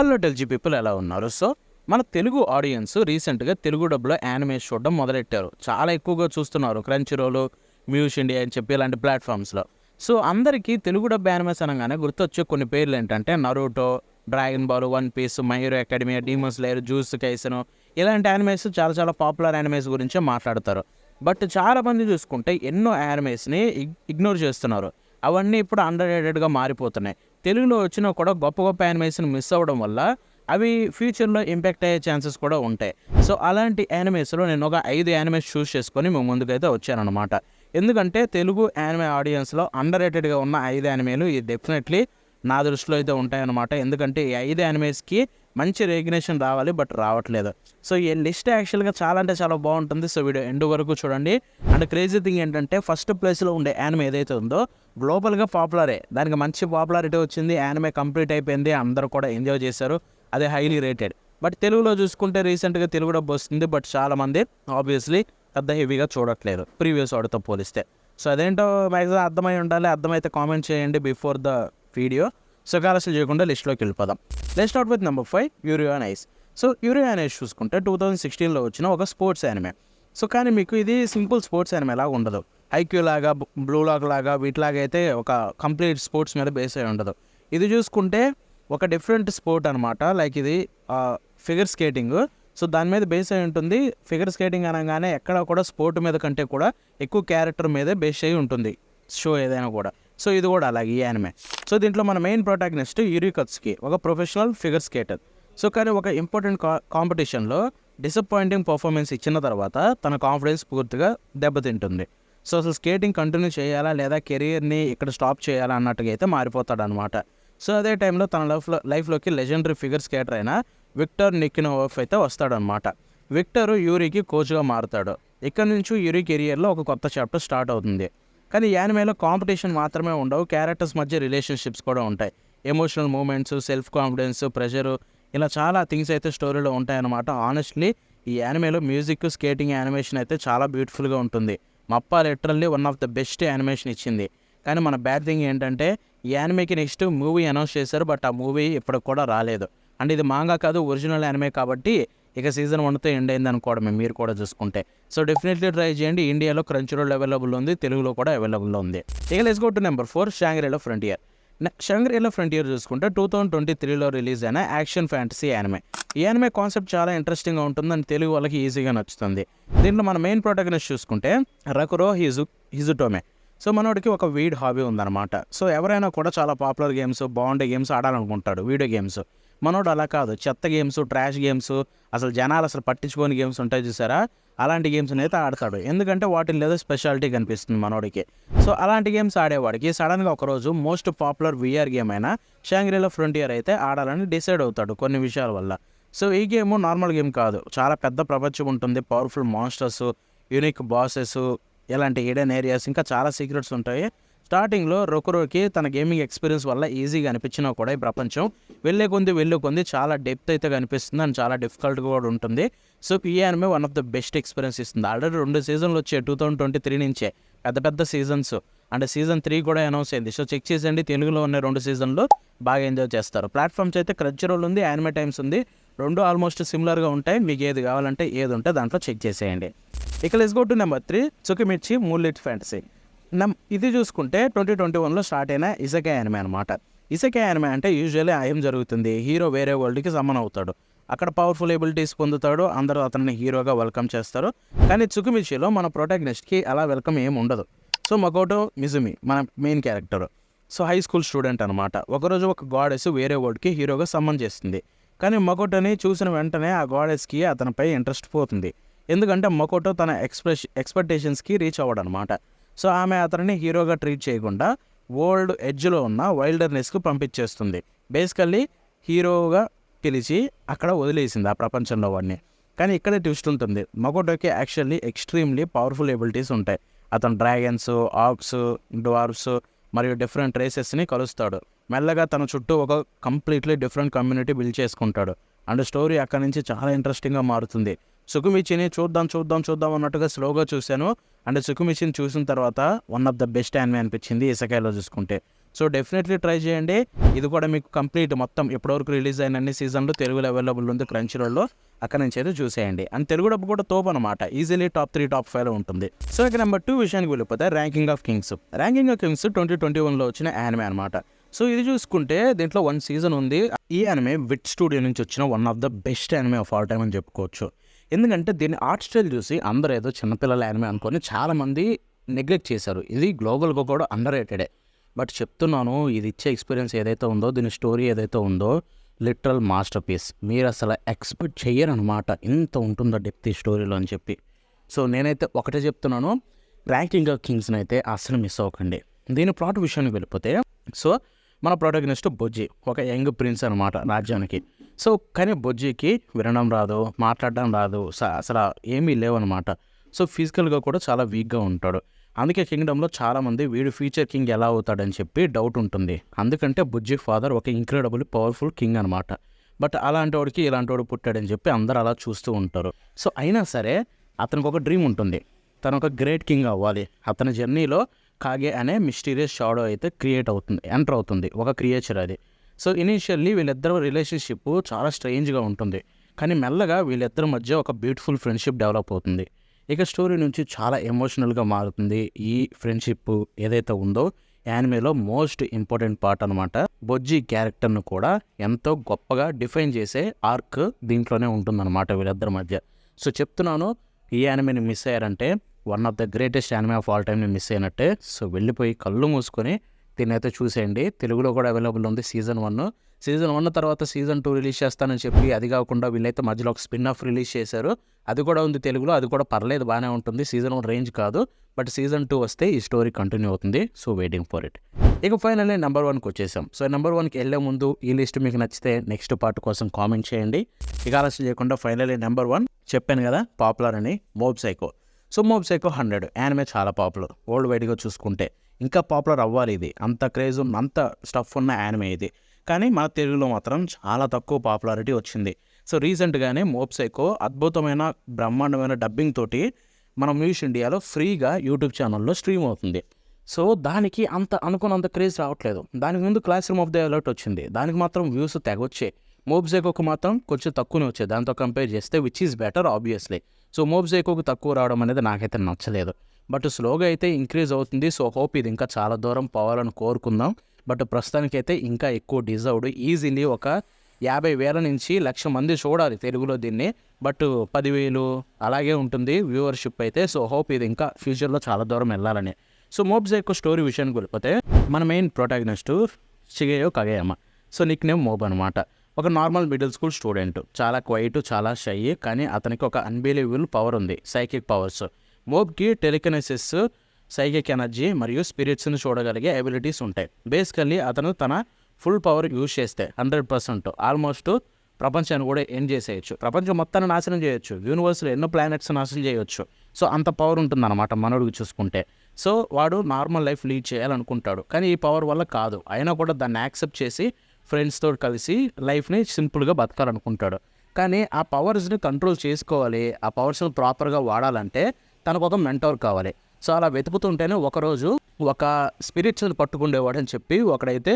Hello టెల్జీ people ఎలా ఉన్నారు? So మన తెలుగు ఆడియన్స్ రీసెంట్గా తెలుగు డబ్లో యానిమేస్ చూడడం మొదలెట్టారు. చాలా ఎక్కువగా చూస్తున్నారు క్రంచీ రోల్, మ్యూష్ ఇండియా అని చెప్పి ఇలాంటి ప్లాట్ఫామ్స్లో. సో అందరికీ తెలుగు డబ్ యానిమేస్ అనగానే గుర్తొచ్చే కొన్ని పేర్లు ఏంటంటే Naruto, Dragon Ball, One Piece, My Hero Academia, Demon Slayer, జూస్ కైసను ఇలాంటి యానిమేస్ చాలా చాలా పాపులర్ యానిమేస్ గురించే మాట్లాడతారు. బట్ చాలామంది చూసుకుంటే ఎన్నో యానిమేస్ని ఇగ్నోర్ చేస్తున్నారు. అవన్నీ ఇప్పుడు అండర్ రేటెడ్గా మారిపోతున్నాయి. తెలుగులో వచ్చినా కూడా గొప్ప గొప్ప యానిమేషన్ మిస్ అవ్వడం వల్ల అవి ఫ్యూచర్లో ఇంపాక్ట్ అయ్యే ఛాన్సెస్ కూడా ఉంటాయి. సో అలాంటి యానిమేస్లో నేను ఒక 5 యానిమేస్ చూస్ చేసుకొని మేము ముందుకైతే వచ్చానన్నమాట. ఎందుకంటే తెలుగు యానిమే ఆడియన్స్లో అండర్ రేటెడ్గా ఉన్న 5 యానిమేలు ఇది డెఫినెట్లీ నా దృష్టిలో అయితే ఉంటాయన్నమాట. ఎందుకంటే ఈ 5 యానిమేస్కి మంచి రికగ్నిషన్ రావాలి, బట్ రావట్లేదు. సో ఈ లిస్ట్ యాక్చువల్గా చాలా అంటే చాలా బాగుంటుంది. సో వీడియో ఎండ్ వరకు చూడండి. అండ్ క్రేజీ థింగ్ ఏంటంటే ఫస్ట్ ప్లేస్లో ఉండే యానిమే ఏదైతే ఉందో గ్లోబల్గా పాపులరే, దానికి మంచి పాపులారిటీ వచ్చింది, యానిమే కంప్లీట్ అయిపోయింది, అందరూ కూడా ఎంజాయ్ చేశారు, అదే హైలీ రేటెడ్. బట్ తెలుగులో చూసుకుంటే రీసెంట్గా తెలుగు డబ్ వస్తుంది, బట్ చాలామంది ఆబ్వియస్లీ పెద్ద హెవీగా చూడట్లేదు ప్రీవియస్ వాడితో పోలిస్తే. సో అదేంటో మ్యాక్సిమం అర్థమై ఉండాలి. అర్థమైతే కామెంట్ చేయండి బిఫోర్ ద వీడియో. సో కాలస్యం చేయకుండా లిస్ట్లోకి వెళ్ళిపోదాం. Let's start with number 5, Yuri on Ice. So Yuri on Ice చూసుకుంటే 2016లో వచ్చిన ఒక స్పోర్ట్స్ యానిమే. సో కానీ మీకు ఇది సింపుల్ స్పోర్ట్స్ యానిమే లాగా ఉండదు. ఐక్యూ లాగా, బ్లూ లాగ్ లాగా వీటిలాగా అయితే ఒక కంప్లీట్ స్పోర్ట్స్ మీద బేస్ అయి ఉండదు. ఇది చూసుకుంటే ఒక డిఫరెంట్ స్పోర్ట్ అనమాట. లైక్ ఇది ఫిగర్ స్కేటింగ్. సో దాని మీద బేస్ అయి ఉంటుంది. ఫిగర్ స్కేటింగ్ అనగానే ఎక్కడ కూడా స్పోర్ట్ మీద కంటే కూడా ఎక్కువ క్యారెక్టర్ మీదే బేస్ అయి ఉంటుంది షో ఏదైనా కూడా. సో ఇది కూడా అలాగే ఈ యానిమే. సో దీంట్లో మన మెయిన్ ప్రొటాగనిస్ట్ యూరికత్స్కి ఒక ప్రొఫెషనల్ ఫిగర్ స్కేటర్. సో కానీ ఒక ఇంపార్టెంట్ కాంపిటీషన్లో డిసప్పాయింటింగ్ పర్ఫార్మెన్స్ ఇచ్చిన తర్వాత తన కాన్ఫిడెన్స్ పూర్తిగా దెబ్బతింటుంది. సో అసలు స్కేటింగ్ కంటిన్యూ చేయాలా లేదా కెరీర్ని ఇక్కడ స్టాప్ చేయాలా అన్నట్టుగా అయితే మారిపోతాడు అనమాట. సో అదే టైంలో తన లైఫ్లోకి లెజెండరీ ఫిగర్ స్కేటర్ అయిన విక్టర్ నికినోవ్ అయితే వస్తాడనమాట. విక్టర్ యూరికి కోచ్గా మారుతాడు. ఇక్కడ నుంచి యూరి కెరియర్లో ఒక కొత్త చాప్టర్ స్టార్ట్ అవుతుంది. కానీ యానిమేలో కాంపిటీషన్ మాత్రమే ఉండవు, క్యారెక్టర్స్ మధ్య రిలేషన్షిప్స్ కూడా ఉంటాయి. Emotional moments, self confidence, pressure, ఇలా చాలా థింగ్స్ అయితే స్టోరీలో ఉంటాయన్నమాట. ఆనెస్ట్లీ ఈ యానిమేలో మ్యూజిక్, స్కేటింగ్, యానిమేషన్ అయితే చాలా బ్యూటిఫుల్గా ఉంటుంది. MAPPA literally one of the best animation ఇచ్చింది. కానీ మన బ్యాడ్ థింగ్ ఏంటంటే ఈ యానిమేకి నెక్స్ట్ మూవీ అనౌన్స్ చేశారు, బట్ ఆ మూవీ ఇప్పటికి కూడా రాలేదు. అండ్ ఇది మాంగా కాదు, ఒరిజినల్ యానిమే కాబట్టి ఇక సీజన్ 1తో ఎండ్ అయింది అనుకోవడమే మీరు కూడా చూసుకుంటే. సో డెఫినెట్లీ ట్రై చేయండి. ఇండియాలో క్రంచీ రోల్ అవైలబుల్ ఉంది, తెలుగులో కూడా అవైలబుల్లో ఉంది. ఇక let's go to number 4, Shangri-La Frontier. Shangri-La Frontier చూసుకుంటే 2023లో రిలీజ్ అయిన యాక్షన్ ఫ్యాంటసీ యానిమే. ఈ యానిమే కాన్సెప్ట్ చాలా ఇంట్రెస్టింగ్గా ఉంటుంది అండ్ తెలుగు వాళ్ళకి ఈజీగా నచ్చుతుంది. దీంట్లో మన మెయిన్ ప్రొటాగనిస్ట్ చూసుకుంటే రకురో హిజుటోమే. సో మనోడికి ఒక వీడ్ హాబీ ఉందన్నమాట. సో ఎవరైనా కూడా చాలా పాపులర్ గేమ్స్, బాగుండే గేమ్స్ ఆడాలనుకుంటాడు, వీడియో గేమ్స్. మనోడు అలా కాదు, చెత్త గేమ్స్, ట్రాష్ గేమ్స్, అసలు జనాలు అసలు పట్టించుకోని గేమ్స్ ఉంటాయి చూసారా, అలాంటి గేమ్స్ని అయితే ఆడతాడు. ఎందుకంటే వాటిని లేదా స్పెషాలిటీ కనిపిస్తుంది మనోడికి. సో అలాంటి గేమ్స్ ఆడేవాడికి సడన్గా ఒకరోజు మోస్ట్ పాపులర్ VR గేమ్ అయిన షాంగ్రీ-లా ఫ్రంటియర్ అయితే ఆడాలని డిసైడ్ అవుతాడు కొన్ని విషయాల వల్ల. సో ఈ గేమ్ నార్మల్ గేమ్ కాదు, చాలా పెద్ద ప్రపంచం ఉంటుంది, పవర్ఫుల్ మాన్స్టర్స్, యూనిక్ బాసెస్, ఇలాంటి హిడెన్ ఏరియాస్, ఇంకా చాలా సీక్రెట్స్ ఉంటాయి. స్టార్టింగ్లో రొకురోకి తన గేమింగ్ ఎక్స్పీరియన్స్ వల్ల ఈజీగా అనిపించినా కూడా ఈ ప్రపంచం వెళ్ళే కొద్ది చాలా డెప్త్ అయితే కనిపిస్తుంది అండ్ చాలా డిఫికల్ట్గా కూడా ఉంటుంది. సో ఈ anime one of the best experience ఇస్తుంది. ఆల్రెడీ 2 సీజన్లు వచ్చాయి 2023 నుంచే, పెద్ద సీజన్స్. అండ్ సీజన్ 3 కూడా అనౌన్స్ అయింది. సో చెక్ చేసేయండి, తెలుగులో ఉన్న 2 సీజన్లు బాగా ఎంజాయ్ చేస్తారు. ప్లాట్ఫామ్స్ అయితే క్రంచీ రోల్ ఉంది, యానిమే టైమ్స్ ఉంది, 2 ఆల్మోస్ట్ సిమిలర్గా ఉంటాయి. మీకు ఏది కావాలంటే ఏది ఉంటే దాంట్లో చెక్ చేసేయండి. ఇక let's go to number 3, Tsukimichi moonlight fantasy. ఇది చూసుకుంటే 2021లో స్టార్ట్ అయిన ఇసెకాయ్ యానిమే అనమాట. ఇసెకాయ్ యానిమే అంటే యూజువల్లీ ఏం జరుగుతుంది, హీరో వేరే వరల్డ్కి సమ్మన్ అవుతాడు, అక్కడ పవర్ఫుల్ ఎబిలిటీస్ పొందుతాడు, అందరూ అతన్ని హీరోగా వెల్కమ్ చేస్తారు. కానీ సుకిమిచ్చిలో మన ప్రొటాగనిస్ట్కి అలా వెల్కమ్ ఏమి ఉండదు. సో మకోటో మిజుమి మన main character. So high school student అనమాట. ఒకరోజు ఒక గాడెస్ వేరే వరల్డ్కి హీరోగా సమ్మన్ చేస్తుంది. కానీ మకోటోని చూసిన వెంటనే ఆ గాడెస్కి అతనిపై ఇంట్రెస్ట్ పోతుంది. ఎందుకంటే మకోటో తన ఎక్స్పెక్టేషన్స్కి రీచ్ అవ్వడనమాట. సో ఆమె అతనిని హీరోగా ట్రీట్ చేయకుండా వరల్డ్ ఎడ్జ్లో ఉన్న వైల్డర్నెస్కు పంపించేస్తుంది. బేసికల్లీ హీరోగా పిలిచి అక్కడ వదిలేసింది ఆ ప్రపంచంలో వాడిని. కానీ ఇక్కడే ట్విస్ట్ ఉంటుంది. మకోటోకి యాక్చువల్లీ ఎక్స్ట్రీమ్లీ పవర్ఫుల్ ఎబిలిటీస్ ఉంటాయి. అతను డ్రాగన్స్, ఆర్క్స్, డ్వార్ఫ్స్ మరియు డిఫరెంట్ రేసెస్ని కలుస్తాడు. మెల్లగా తన చుట్టూ ఒక కంప్లీట్లీ డిఫరెంట్ కమ్యూనిటీ బిల్డ్ చేసుకుంటాడు. అండ్ స్టోరీ అక్కడి నుంచి చాలా ఇంట్రెస్టింగ్గా మారుతుంది. సుకుమిచ్చిని చూద్దాం అన్నట్టుగా స్లోగా చూశాను. అండ్ సుకుమిచ్చిని చూసిన తర్వాత one of the best anime అనిపించింది ఇసెకాయ్లో చూసుకుంటే. సో డెఫినెట్లీ ట్రై చేయండి. ఇది కూడా మీకు కంప్లీట్ మొత్తం ఇప్పటివరకు రిలీజ్ అయిన అన్ని సీజన్లు తెలుగులో అవైలబుల్ ఉంది క్రంచీరోల్లో. అక్కడ నుంచి అయితే చూసేయండి. అండ్ తెలుగు డబ్బు కూడా తోపు అనమాట. ఈజీలీ టాప్ 3 టాప్ 5లో ఉంటుంది. సో ఇక నెంబర్ 2 విషయానికి వెళ్ళిపోతే ranking of kings. Ranking of kings 2021లో వచ్చిన యానిమే అనమాట. సో ఇది చూసుకుంటే దీంట్లో 1 సీజన్ ఉంది. ఈ యానిమే విట్ స్టూడియో నుంచి వచ్చిన one of the best anime of all time అని చెప్పుకోవచ్చు. ఎందుకంటే దీని ఆర్ట్ స్టైల్ చూసి అందరూ ఏదో చిన్నపిల్లల యానిమే అనుకొని చాలామంది నెగ్లెక్ట్ చేశారు. ఇది గ్లోబల్గా కూడా అండర్ రేటెడే. బట్ చెప్తున్నాను, ఇది ఇచ్చే ఎక్స్పీరియన్స్ ఏదైతే ఉందో, దీని స్టోరీ ఏదైతే ఉందో, లిటరల్ మాస్టర్ పీస్. మీరు అసలు ఎక్స్పెక్ట్ చెయ్యరనమాట ఇంత ఉంటుందో డెప్త్ ఈ స్టోరీలో అని చెప్పి. సో నేనైతే ఒకటే చెప్తున్నాను, ర్యాంకింగ్ ఆఫ్ కింగ్స్ని అయితే అస్సలు మిస్ అవ్వకండి. దీని ప్లాట్ విషయానికి వెళ్ళిపోతే, సో మన ప్రొటాగనిస్ట్ బొజ్జి ఒక యంగ్ ప్రిన్స్ అనమాట రాజ్యానికి. సో కానీ బొజ్జికి వినడం రాదు, మాట్లాడడం రాదు, అసలు ఏమీ లేవన్నమాట. సో ఫిజికల్గా కూడా చాలా వీక్గా ఉంటాడు. అందుకే కింగ్డమ్లో చాలామంది వీడు ఫ్యూచర్ కింగ్ ఎలా అవుతాడని చెప్పి డౌట్ ఉంటుంది. అందుకంటే బుజ్జి ఫాదర్ ఒక ఇంక్రెడిబుల్ పవర్ఫుల్ కింగ్ అనమాట. బట్ అలాంటి వాడికి ఇలాంటి వాడు పుట్టాడని చెప్పి అందరూ అలా చూస్తూ ఉంటారు. సో అయినా సరే అతనికి ఒక డ్రీమ్ ఉంటుంది, తను ఒక గ్రేట్ కింగ్ అవ్వాలి. అతని జర్నీలో కాగే అనే మిస్టీరియస్ షాడో అయితే ఎంటర్ అవుతుంది, ఒక క్రియేచర్ అది. సో ఇనీషియల్లీ వీళ్ళిద్దరు రిలేషన్షిప్ చాలా స్ట్రేంజ్గా ఉంటుంది, కానీ మెల్లగా వీళ్ళిద్దరి మధ్య ఒక బ్యూటిఫుల్ ఫ్రెండ్షిప్ డెవలప్ అవుతుంది. ఇక స్టోరీ నుంచి చాలా ఎమోషనల్గా మారుతుంది. ఈ ఫ్రెండ్షిప్ ఏదైతే ఉందో యానిమేలో మోస్ట్ ఇంపార్టెంట్ పార్ట్ అనమాట. బొజ్జి క్యారెక్టర్ను కూడా ఎంతో గొప్పగా డిఫైన్ చేసే ఆర్క్ దీంట్లోనే ఉంటుందన్నమాట వీళ్ళిద్దరి మధ్య. సో చెప్తున్నాను, ఈ యానిమేని మిస్ అయ్యారంటే one of the greatest anime of all టైమ్ని మిస్ అయినట్టే. సో వెళ్ళిపోయి కళ్ళు మూసుకొని దీన్ని అయితే చూసేయండి. తెలుగులో కూడా అవైలబుల్ ఉంది సీజన్ 1 తర్వాత సీజన్ 2 రిలీజ్ చేస్తానని చెప్పి, అది కాకుండా వీళ్ళైతే మధ్యలో ఒక స్పిన్ ఆఫ్ రిలీజ్ చేశారు. అది కూడా ఉంది తెలుగులో, అది కూడా పర్లేదు, బాగానే ఉంటుంది. సీజన్ 1 రేంజ్ కాదు, బట్ సీజన్ 2 వస్తే ఈ స్టోరీ కంటిన్యూ అవుతుంది. So waiting for it. ఇక ఫైనల్లీ నెంబర్ 1కి వచ్చేసాం. సో నెంబర్ 1కి వెళ్ళే ముందు ఈ లిస్ట్ మీకు నచ్చితే నెక్స్ట్ పార్ట్ కోసం కామెంట్ చేయండి. ఇక ఆలస్యం చేయకుండా ఫైనల్లీ నెంబర్ 1 చెప్పాను కదా పాపులర్ అని, mob psycho. So mob psycho 100 anime చాలా పాపులర్. వరల్డ్ వైడ్గా చూసుకుంటే ఇంకా పాపులర్ అవ్వాలి. ఇది అంత క్రేజ్ ఉన్న, అంత స్టఫ్ ఉన్న యానిమే ఇది. కానీ మన తెలుగులో మాత్రం చాలా తక్కువ పాపులారిటీ వచ్చింది. సో రీసెంట్గానే మోబ్ సైకో అద్భుతమైన బ్రహ్మాండమైన డబ్బింగ్ తోటి మన మ్యూజిక్ ఇండియాలో ఫ్రీగా యూట్యూబ్ ఛానల్లో స్ట్రీమ్ అవుతుంది. సో దానికి అంత అనుకున్నంత క్రేజ్ రావట్లేదు. దానికి ముందు class room of the alert వచ్చింది, దానికి మాత్రం వ్యూస్ తెగొచ్చాయి. మోబ్ సైకోకు మాత్రం కొంచెం తక్కువనే వచ్చాయి దాంతో కంపేర్ చేస్తే, which is better obviously. So mob సైకోకు తక్కువ రావడం అనేది నాకైతే నచ్చలేదు. బట్ స్లోగా అయితే ఇంక్రీజ్ అవుతుంది. సో హోప్ ఇది ఇంకా చాలా దూరం పోవాలని కోరుకుందాం. బట్ ప్రస్తుతానికైతే ఇంకా ఎక్కువ డిజర్వ్డ్. ఈజీలీ ఒక 50,000 నుంచి 1,00,000 మంది చూడాలి తెలుగులో దీన్ని. బట్ 10,000 అలాగే ఉంటుంది వ్యూవర్షిప్ అయితే. సో హోప్ ఇది ఇంకా ఫ్యూచర్లో చాలా దూరం వెళ్ళాలని. సో మోబ్ సైకో స్టోరీ విషయానికి వెళ్ళిపోతే, మన main protagonist Shigeo Kageyama. So nickname mob అనమాట. ఒక నార్మల్ మిడిల్ స్కూల్ స్టూడెంట్, చాలా క్వైట్, చాలా షై. కానీ అతనికి ఒక అన్బిలీవబుల్ పవర్ ఉంది, సైకిక్ పవర్స్. మోబ్కి టెలికినెసిస్, సైకిక్ ఎనర్జీ మరియు స్పిరిట్స్ని చూడగలిగే ఎబిలిటీస్ ఉంటాయి. బేసికల్లీ అతను తన ఫుల్ పవర్ యూజ్ చేస్తే 100% ఆల్మోస్ట్ ప్రపంచాన్ని కూడా ఎండ్ చేసేయచ్చు, ప్రపంచం మొత్తాన్ని నాశనం చేయొచ్చు, యూనివర్స్లో ఎన్నో ప్లానెట్స్ నాశనం చేయొచ్చు. సో అంత పవర్ ఉంటుందన్నమాట మనోడికి చూసుకుంటే. సో వాడు నార్మల్ లైఫ్ లీడ్ చేయాలనుకుంటాడు, కానీ ఈ పవర్ వల్ల కాదు. అయినా కూడా దాన్ని యాక్సెప్ట్ చేసి ఫ్రెండ్స్తో కలిసి లైఫ్ని సింపుల్గా బతకాలనుకుంటాడు. కానీ ఆ పవర్స్ని కంట్రోల్ చేసుకోవాలి, ఆ పవర్స్ని ప్రాపర్గా వాడాలంటే తనకు ఒక మెంటోర్ కావాలి. సో అలా వెతుకుతుంటేనే ఒకరోజు ఒక స్పిరిట్స్ని పట్టుకుండేవాడు అని చెప్పి ఒకడైతే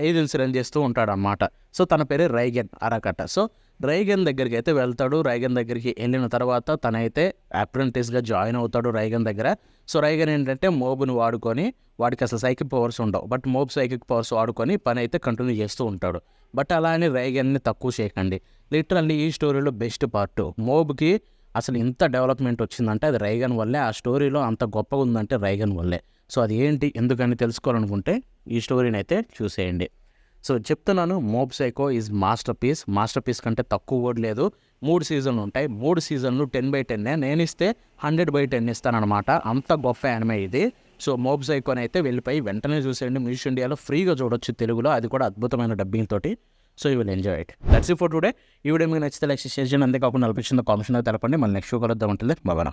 ఏజెన్సీ రన్ చేస్తూ ఉంటాడనమాట. సో తన పేరే రైగెన్ అరకట. సో రైగెన్ దగ్గరికి అయితే వెళ్తాడు. రైగెన్ దగ్గరికి వెళ్ళిన తర్వాత తనైతే అప్రెంటిస్గా జాయిన్ అవుతాడు రైగెన్ దగ్గర. సో రైగెన్ ఏంటంటే మోబ్ని వాడుకొని, వాడికి అసలు సైకిక్ పవర్స్ ఉండవు, బట్ మోబ్ సైకిక్ పవర్స్ వాడుకొని పని అయితే కంటిన్యూ చేస్తూ ఉంటాడు. బట్ అలా అని రైగెన్ని తక్కువ చేయకండి. లిటరల్లీ ఈ స్టోరీలో బెస్ట్ పార్ట్, మోబ్కి అసలు ఇంత డెవలప్మెంట్ వచ్చిందంటే అది రైగన్ వల్లే. ఆ స్టోరీలో అంత గొప్పగా ఉందంటే రైగన్ వల్లే. సో అది ఏంటి ఎందుకని తెలుసుకోవాలనుకుంటే ఈ స్టోరీని అయితే చూసేయండి. సో చెప్తున్నాను, Mob Psycho is masterpiece కంటే తక్కువ కూడా లేదు. 3 సీజన్లు ఉంటాయి, 3 సీజన్లు 10/10. నేను ఇస్తే 100/10 ఇస్తానమాట. అంత గొప్ప యానిమే ఇది. సో మోబ్ సైకోని అయితే వెళ్ళిపోయి వెంటనే చూసేయండి. మ్యూజిక్ ఇండియాలో ఫ్రీగా చూడొచ్చు తెలుగులో, అది కూడా అద్భుతమైన డబ్బింగ్ తోటి. So you will enjoy it. That's it for today. ఈ వీడియో మీకు నచ్చితే లైక్, షేర్ చేయండి. అంతేకాకుండా నలభై కామెంట్స్ తెలపండి. మళ్ళీ నెక్స్ట్ షో కలుద్దాం ఉంటుంది. బాగా.